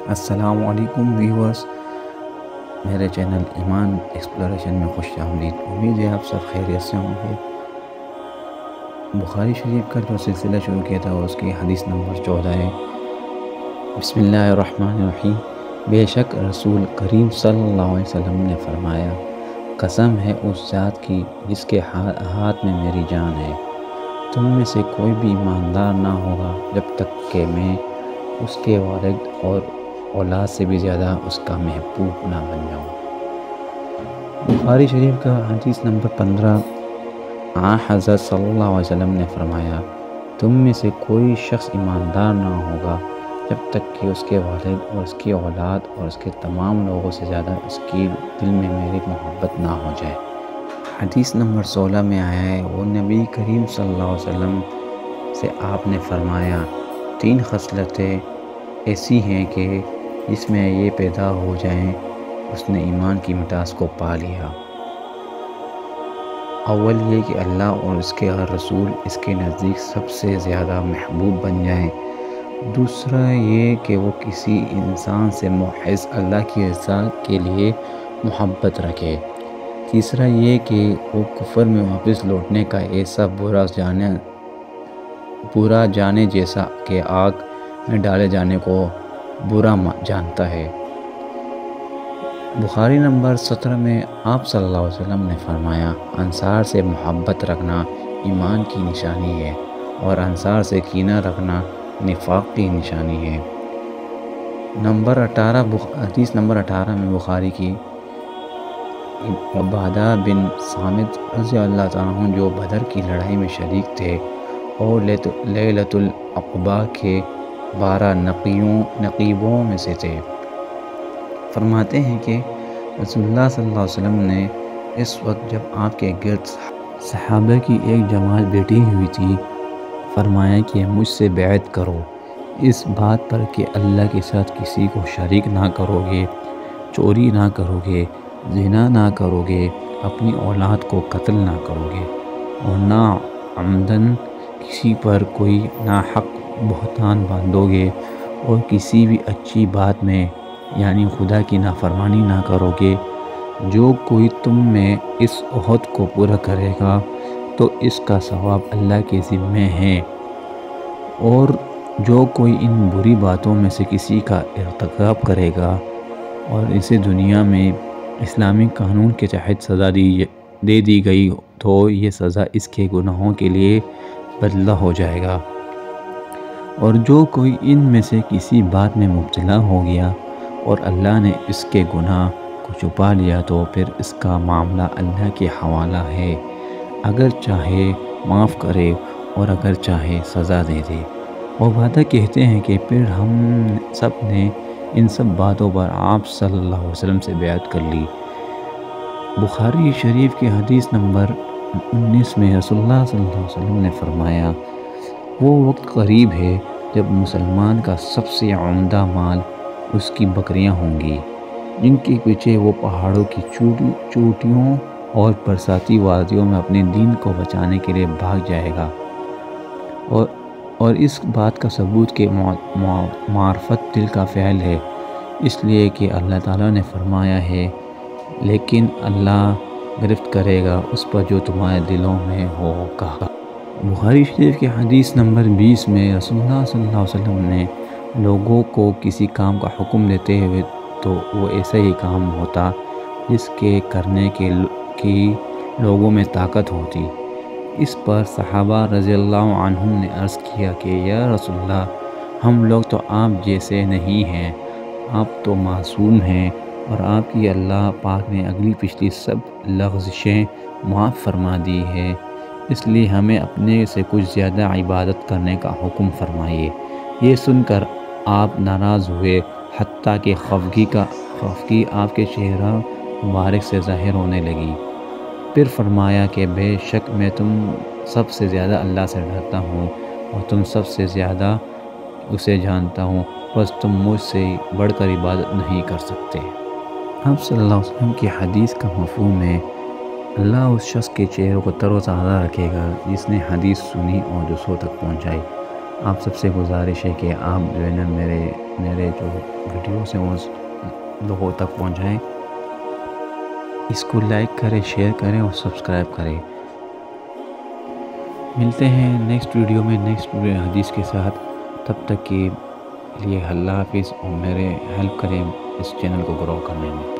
السلام علیکم ویورز، میرے چینل ایمان ایکسپلوریشن میں خوش آمدید۔ امید ہے آپ سب خیریت سے ہوں گے۔ بخاری شریف کا جو سلسلہ شروع کیا تھا اس کی حدیث نمبر 14 ہے۔ بسم اللہ الرحمن الرحیم۔ بے شک رسول کریم صلی اللہ علیہ وسلم نے فرمایا، قسم ہے اس ذات کی جس کے ہاتھ میں میری جان ہے، تم میں سے کوئی بھی ایماندار نہ ہوگا جب تک کہ میں اس کے والد اور اولاد سے بھی زیادہ اس کا محبوب نہ بن جاؤں۔ بخاری شریف کا حدیث نمبر 15۔ حضرت صلی اللہ علیہ وسلم نے فرمایا، تم میں سے کوئی شخص ایماندار نہ ہوگا جب تک کہ اس کے والد اور اس کی اولاد اور اس کے تمام لوگوں سے زیادہ اس کی دل میں میری محبت نہ ہو جائے۔ حدیث نمبر 16 میں آیا ہے، وہ نبی کریم صلی اللہ علیہ وسلم سے آپ نے فرمایا، 3 خصلتیں ایسی ہیں کہ جس میں یہ پیدا ہو جائیں اس نے ایمان کی مٹاس کو پا لیا۔ اول یہ کہ اللہ اور اس کے ہر رسول اس کے نزدیک سب سے زیادہ محبوب بن جائیں۔ دوسرا یہ کہ وہ کسی انسان سے محض اللہ کی رضا کے لیے محبت رکھے۔ تیسرا یہ کہ وہ کفر میں واپس لوٹنے کا ایسا برا جانے جیسا کہ آگ میں ڈالے جانے کو برا جانتا ہے۔ بخاری نمبر 17 میں آپ صلی اللہ علیہ وسلم نے فرمایا، انصار سے محبت رکھنا ایمان کی نشانی ہے اور انصار سے کینہ رکھنا نفاق کی نشانی ہے۔ حدیث نمبر 18 میں بخاری کی، عبادہ بن صامت رضی اللہ تعالیٰ عنہ جو بدر کی لڑائی میں شریک تھے اور لیلۃ العقبہ کے 12 نقیبوں میں سے تھے، فرماتے ہیں کہ رسول اللہ صلی اللہ علیہ وسلم نے اس وقت جب آپ کے گرد صحابہ کی ایک جماعت بیٹھی ہوئی تھی، فرمایا کہ مجھ سے بیعت کرو اس بات پر کہ اللہ کے ساتھ کسی کو شریک نہ کرو گے، چوری نہ کرو گے، زنا نہ کرو گے، اپنی اولاد کو قتل نہ کرو گے اور نہ عمدن کسی پر کوئی ناحق بہتان باندھو گے اور کسی بھی اچھی بات میں یعنی خدا کی نافرمانی نہ کرو گے۔ جو کوئی تم میں اس عہد کو پورا کرے گا تو اس کا ثواب اللہ کے ذمہ ہے، اور جو کوئی ان بری باتوں میں سے کسی کا ارتکاب کرے گا اور اسے دنیا میں اسلامی قانون کے تحت سزا دے دی گئی تو یہ سزا اس کے گناہوں کے لیے بدلہ ہو جائے گا، اور جو کوئی ان میں سے کسی بات میں مبتلا ہو گیا اور اللہ نے اس کے گناہ کو چھپا لیا تو پھر اس کا معاملہ اللہ کے حوالہ ہے، اگر چاہے معاف کرے اور اگر چاہے سزا دے دے۔ وہ وعدہ کہتے ہیں کہ پھر ہم سب نے ان سب باتوں پر آپ صلی اللہ علیہ وسلم سے بیعت کر لی۔ بخاری شریف کی حدیث نمبر 19 میں رسول اللہ صلی اللہ علیہ وسلم نے فرمایا، وہ وقت قریب ہے جب مسلمان کا سب سے عمدہ مال اس کی بکریاں ہوں گی، جن کے پیچھے وہ پہاڑوں کی چوٹیوں اور برساتی وادیوں میں اپنے دین کو بچانے کے لیے بھاگ جائے گا، اور اس بات کا ثبوت کہ معرفت دل کا فعل ہے، اس لیے کہ اللہ تعالیٰ نے فرمایا ہے، لیکن اللہ گرفت کرے گا اس پر جو تمہارے دلوں میں ہوگا۔ بخاری شریف کی حدیث نمبر 20 میں رسول اللہ صلی اللہ علیہ وسلم نے لوگوں کو کسی کام کا حکم دیتے ہوئے تو وہ ایسا ہی کام ہوتا جس کے کرنے کی لوگوں میں طاقت ہوتی۔ اس پر صحابہ رضی اللہ عنہم نے عرض کیا کہ یا رسول اللہ، ہم لوگ تو آپ جیسے نہیں ہیں، آپ تو معصوم ہیں اور آپ کی اللہ پاک نے اگلی پچھلی سب لغزشیں معاف فرما دی ہے، اس لیے ہمیں اپنے سے کچھ زیادہ عبادت کرنے کا حکم فرمائیے۔ یہ سن کر آپ ناراض ہوئے، حتیٰ کہ خفگی آپ کے چہرہ مبارک سے ظاہر ہونے لگی۔ پھر فرمایا کہ بے شک میں تم سب سے زیادہ اللہ سے ڈرتا ہوں اور تم سب سے زیادہ اسے جانتا ہوں، بس تم مجھ سے بڑھ کر عبادت نہیں کر سکتے۔ آپ صلی اللہ علیہ وسلم کی حدیث کا مفہوم ہے، اللہ اس شخص کے چہرے کو تر و تازہ رکھے گا جس نے حدیث سنی اور دوسروں تک پہنچائی۔ آپ سب سے گزارش ہے کہ آپ جو ہے نا میرے میرے جو ویڈیوز ہیں وہ لوگوں تک پہنچائیں۔ اس کو لائک کریں، شیئر کریں اور سبسکرائب کریں۔ ملتے ہیں نیکسٹ ویڈیو میں نیکسٹ حدیث کے ساتھ، تب تک کے لیے اللہ حافظ، اور میرے ہیلپ کریں اس چینل کو گرو کرنے میں۔